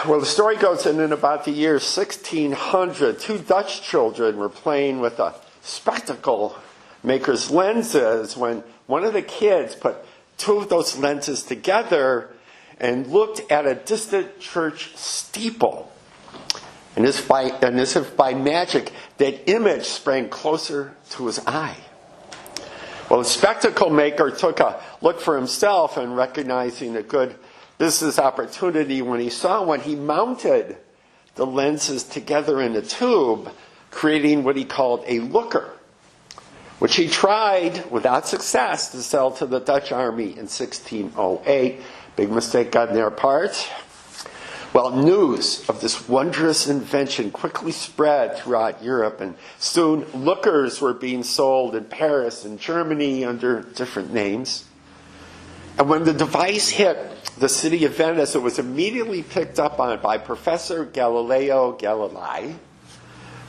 Well, the story goes in about the year 1600, two Dutch children were playing with a spectacle maker's lenses when one of the kids put two of those lenses together and looked at a distant church steeple. And as if by magic, that image sprang closer to his eye. Well, the spectacle maker took a look for himself, and recognizing a good business opportunity when he saw one, he mounted the lenses together in a tube, creating what he called a looker, which he tried without success to sell to the Dutch army in 1608. Big mistake on their part. Well, news of this wondrous invention quickly spread throughout Europe, and soon lookers were being sold in Paris and Germany under different names. And when the device hit the city of Venice, it was immediately picked up on by Professor Galileo Galilei,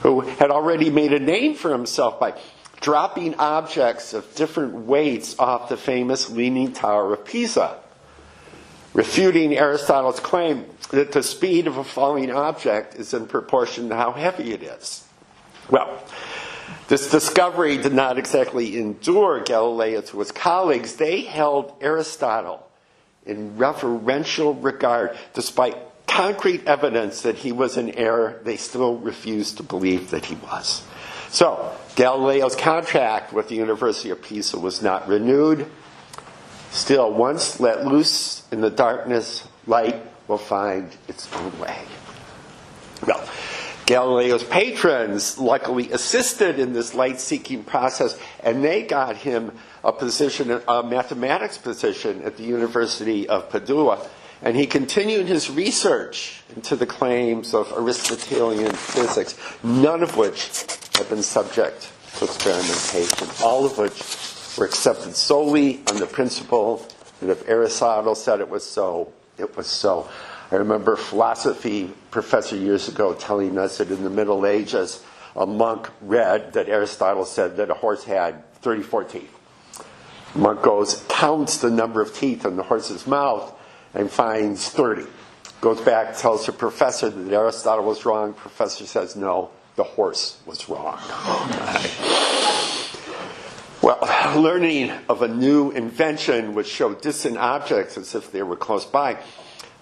who had already made a name for himself by dropping objects of different weights off the famous Leaning Tower of Pisa, refuting Aristotle's claim that the speed of a falling object is in proportion to how heavy it is. Well, this discovery did not exactly endure Galileo to his colleagues. They held Aristotle in reverential regard. Despite concrete evidence that he was in error, they still refused to believe that he was. So, Galileo's contract with the University of Pisa was not renewed. Still, once let loose in the darkness, light will find its own way. Well, Galileo's patrons luckily assisted in this light-seeking process, and they got him a position, a mathematics position at the University of Padua. And he continued his research into the claims of Aristotelian physics, none of which have been subject to experimentation, all of which were accepted solely on the principle that if Aristotle said it was so, it was so. I remember a philosophy professor years ago telling us that in the Middle Ages, a monk read that Aristotle said that a horse had 34 teeth. The monk goes, counts the number of teeth in the horse's mouth, and finds 30. Goes back, tells the professor that Aristotle was wrong. Professor says, no, the horse was wrong. Well, learning of a new invention which showed distant objects as if they were close by,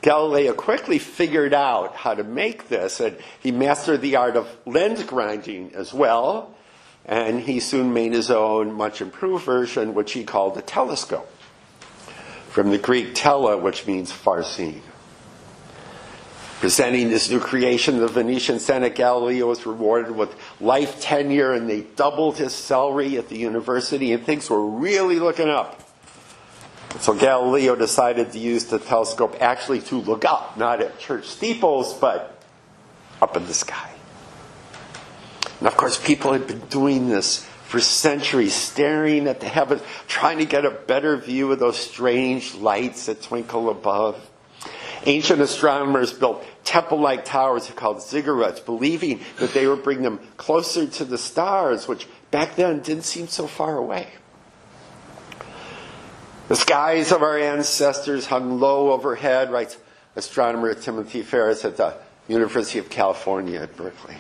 Galileo quickly figured out how to make this, and he mastered the art of lens grinding as well, and he soon made his own much improved version, which he called a telescope, from the Greek tele, which means far seeing. Presenting this new creation to the Venetian Senate, Galileo was rewarded with life tenure, and they doubled his salary at the university, and things were really looking up. So Galileo decided to use the telescope actually to look up, not at church steeples, but up in the sky. And of course, people had been doing this for centuries, staring at the heavens, trying to get a better view of those strange lights that twinkle above. Ancient astronomers built temple-like towers called ziggurats, believing that they would bring them closer to the stars, which back then didn't seem so far away. The skies of our ancestors hung low overhead, writes astronomer Timothy Ferris at the University of California at Berkeley.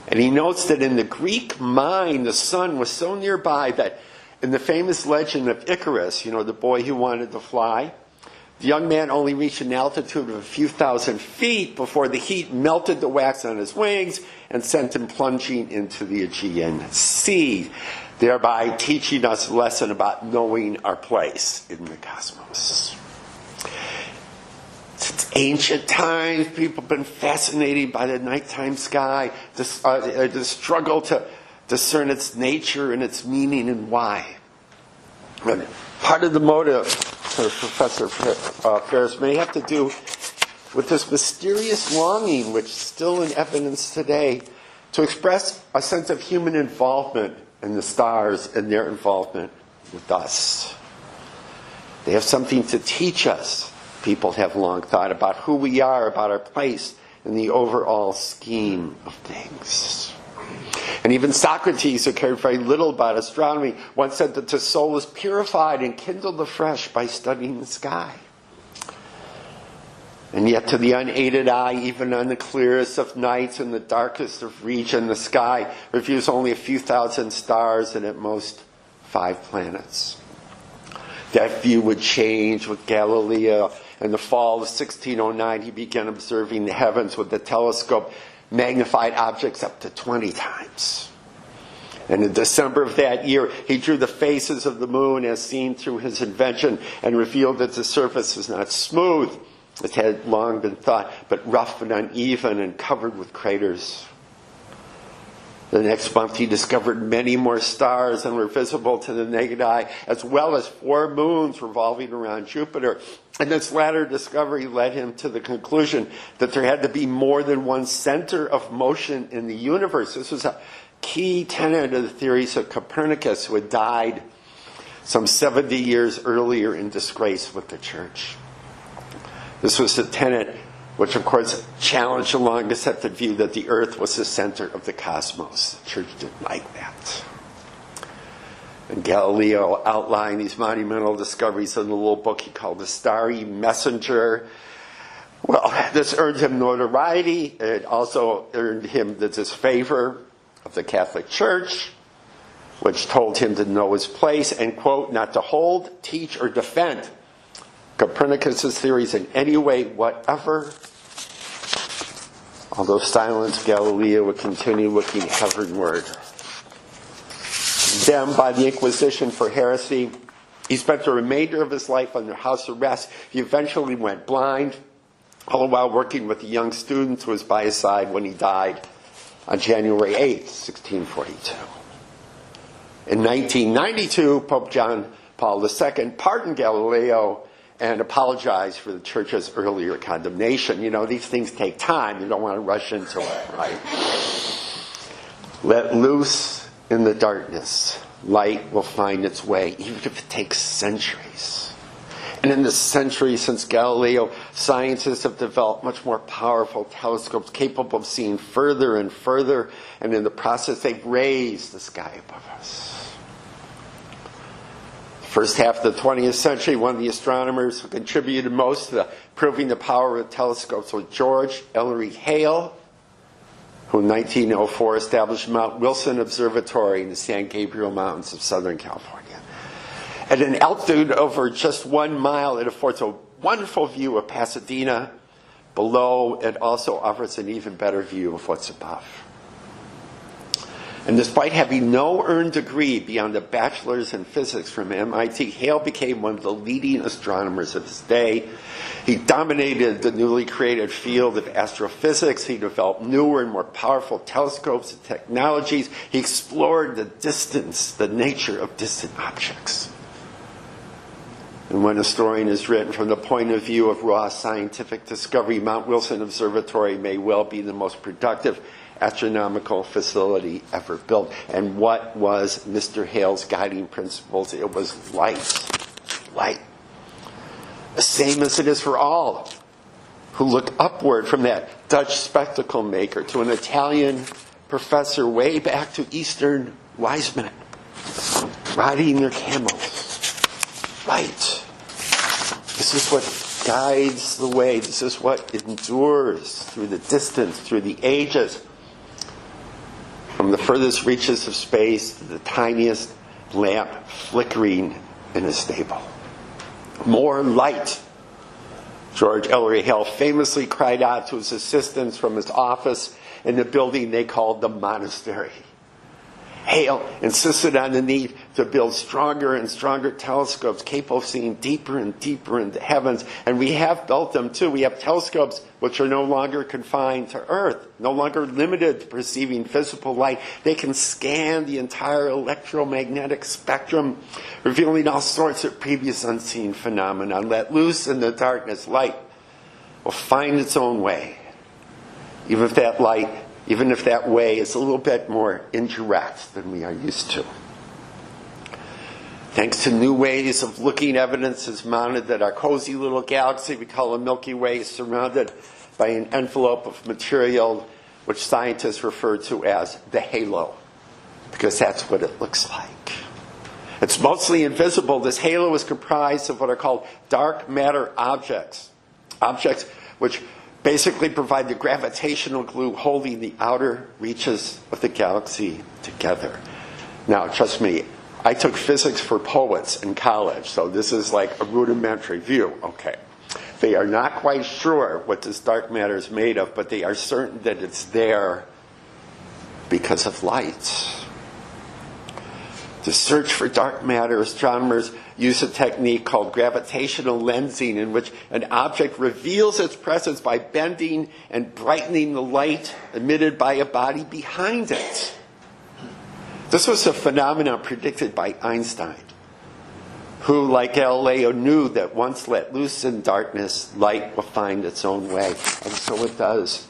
And he notes that in the Greek mind, the sun was so nearby that in the famous legend of Icarus, the boy who wanted to fly, the young man only reached an altitude of a few thousand feet before the heat melted the wax on his wings and sent him plunging into the Aegean Sea, thereby teaching us a lesson about knowing our place in the cosmos. Since ancient times, people have been fascinated by the nighttime sky, the struggle to discern its nature and its meaning and why. And part of the motive for Professor Ferris may have to do with this mysterious longing, which is still in evidence today, to express a sense of human involvement in the stars and their involvement with us. They have something to teach us. People have long thought about who we are, about our place in the overall scheme of things. And even Socrates, who cared very little about astronomy, once said that the soul is purified and kindled afresh by studying the sky. And yet to the unaided eye, even on the clearest of nights in the darkest of region, the sky reveals only a few thousand stars and at most 5 planets. That view would change with Galileo. In the fall of 1609, he began observing the heavens with the telescope, magnified objects up to 20 times. And in December of that year, he drew the faces of the moon as seen through his invention and revealed that the surface was not smooth, as had long been thought, but rough and uneven and covered with craters. The next month, he discovered many more stars than were visible to the naked eye, as well as 4 moons revolving around Jupiter. And this latter discovery led him to the conclusion that there had to be more than one center of motion in the universe. This was a key tenet of the theories of Copernicus, who had died some 70 years earlier in disgrace with the church. This was a tenet which, of course, challenged a long-accepted view that the earth was the center of the cosmos. The church didn't like that. And Galileo outlined these monumental discoveries in a little book he called The Starry Messenger. Well, this earned him notoriety. It also earned him the disfavor of the Catholic Church, which told him to know his place and, quote, not to hold, teach, or defend Copernicus' theories in any way whatever. Although silenced, Galileo would continue looking heavenward. Condemned by the Inquisition for heresy, he spent the remainder of his life under house arrest. He eventually went blind, all the while working with a young student who was by his side when he died on January 8th, 1642. In 1992, Pope John Paul II pardoned Galileo and apologized for the church's earlier condemnation. You know, these things take time. You don't want to rush into it, right? Let loose in the darkness. Light will find its way, even if it takes centuries. And in the centuries since Galileo, scientists have developed much more powerful telescopes capable of seeing further and further, and in the process they've raised the sky above us. First half of the 20th century, one of the astronomers who contributed most to proving the power of the telescopes was George Ellery Hale, who in 1904 established Mount Wilson Observatory in the San Gabriel Mountains of Southern California. At an altitude over just 1 mile, it affords a wonderful view of Pasadena. Below, it also offers an even better view of what's above. And despite having no earned degree beyond a bachelor's in physics from MIT, Hale became one of the leading astronomers of his day. He dominated the newly created field of astrophysics. He developed newer and more powerful telescopes and technologies. He explored the distance, the nature of distant objects. And when a historian is written from the point of view of raw scientific discovery, Mount Wilson Observatory may well be the most productive astronomical facility ever built. And what was Mr. Hale's guiding principles? It was light. Light. The same as it is for all who look upward, from that Dutch spectacle maker to an Italian professor way back to Eastern wise men riding their camels. Light. This is what guides the way. This is what endures through the distance, through the ages. From the furthest reaches of space to the tiniest lamp flickering in a stable. More light. George Ellery Hale famously cried out to his assistants from his office in the building they called the monastery. Hale insisted on the need to build stronger and stronger telescopes capable of seeing deeper and deeper into heavens. And we have built them too. We have telescopes which are no longer confined to Earth, no longer limited to perceiving visible light. They can scan the entire electromagnetic spectrum, revealing all sorts of previous unseen phenomena. Let loose in the darkness, light will find its own way, even if that way is a little bit more indirect than we are used to. Thanks to new ways of looking, evidence is mounted that our cozy little galaxy we call the Milky Way is surrounded by an envelope of material which scientists refer to as the halo, because that's what it looks like. It's mostly invisible. This halo is comprised of what are called dark matter objects which basically provide the gravitational glue holding the outer reaches of the galaxy together. Now, trust me, I took physics for poets in college, so this is like a rudimentary view. Okay. They are not quite sure what this dark matter is made of, but they are certain that it's there because of light. To search for dark matter, astronomers use a technique called gravitational lensing, in which an object reveals its presence by bending and brightening the light emitted by a body behind it. This was a phenomenon predicted by Einstein, who, like Galileo, knew that once let loose in darkness, light will find its own way. And so it does,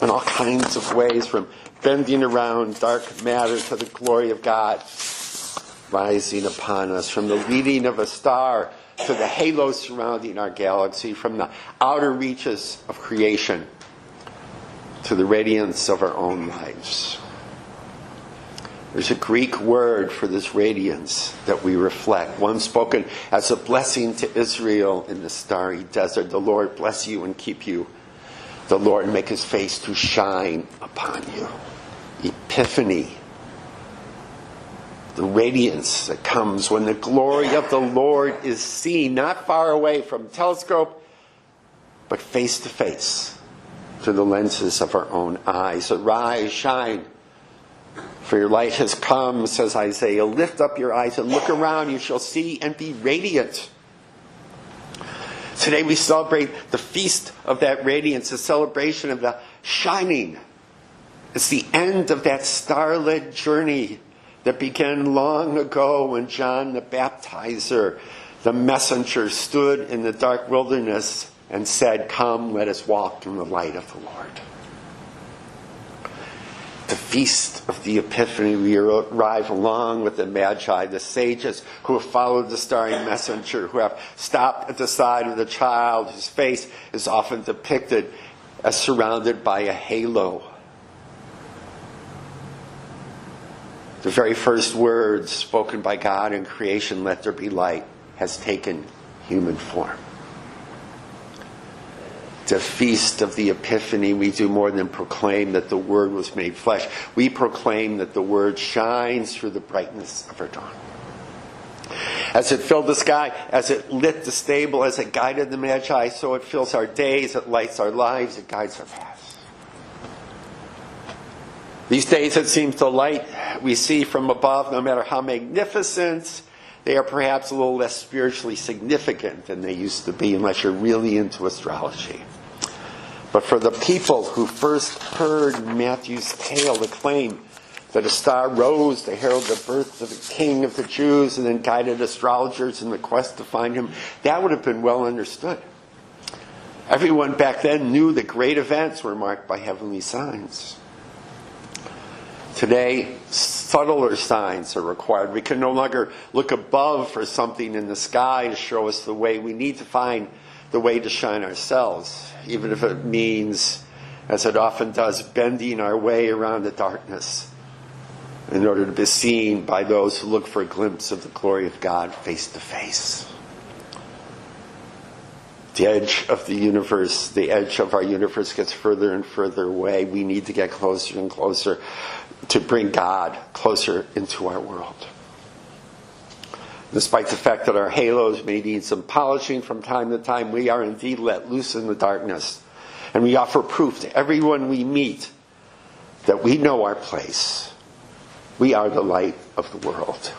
in all kinds of ways, from bending around dark matter to the glory of God rising upon us, from the leading of a star to the halo surrounding our galaxy, from the outer reaches of creation to the radiance of our own lives. There's a Greek word for this radiance that we reflect, one spoken as a blessing to Israel in the starry desert. The Lord bless you and keep you. The Lord make his face to shine upon you. Epiphany. The radiance that comes when the glory of the Lord is seen, not far away from a telescope, but face to face through the lenses of our own eyes. Arise, shine, for your light has come, says Isaiah. Lift up your eyes and look around. You shall see and be radiant. Today we celebrate the feast of that radiance, a celebration of the shining. It's the end of that starlit journey that began long ago when John the Baptizer, the messenger, stood in the dark wilderness and said, "Come, let us walk in the light of the Lord." The feast of the Epiphany, we arrive along with the Magi, the sages who have followed the starry messenger, who have stopped at the side of the child, whose face is often depicted as surrounded by a halo. The very first words spoken by God in creation, "Let there be light," has taken human form. The feast of the Epiphany, we do more than proclaim that the Word was made flesh. We proclaim that the Word shines through the brightness of our dawn. As it filled the sky, as it lit the stable, as it guided the Magi, so it fills our days, it lights our lives, it guides our paths. These days, it seems the light we see from above, no matter how magnificent, they are perhaps a little less spiritually significant than they used to be, unless you're really into astrology. But for the people who first heard Matthew's tale, the claim that a star rose to herald the birth of the King of the Jews and then guided astrologers in the quest to find him, that would have been well understood. Everyone back then knew that great events were marked by heavenly signs. Today, subtler signs are required. We can no longer look above for something in the sky to show us the way. We need to find the way to shine ourselves, even if it means, as it often does, bending our way around the darkness in order to be seen by those who look for a glimpse of the glory of God face to face. The edge of the universe, the edge of our universe gets further and further away. We need to get closer and closer to bring God closer into our world. Despite the fact that our halos may need some polishing from time to time, we are indeed let loose in the darkness. And we offer proof to everyone we meet that we know our place. We are the light of the world.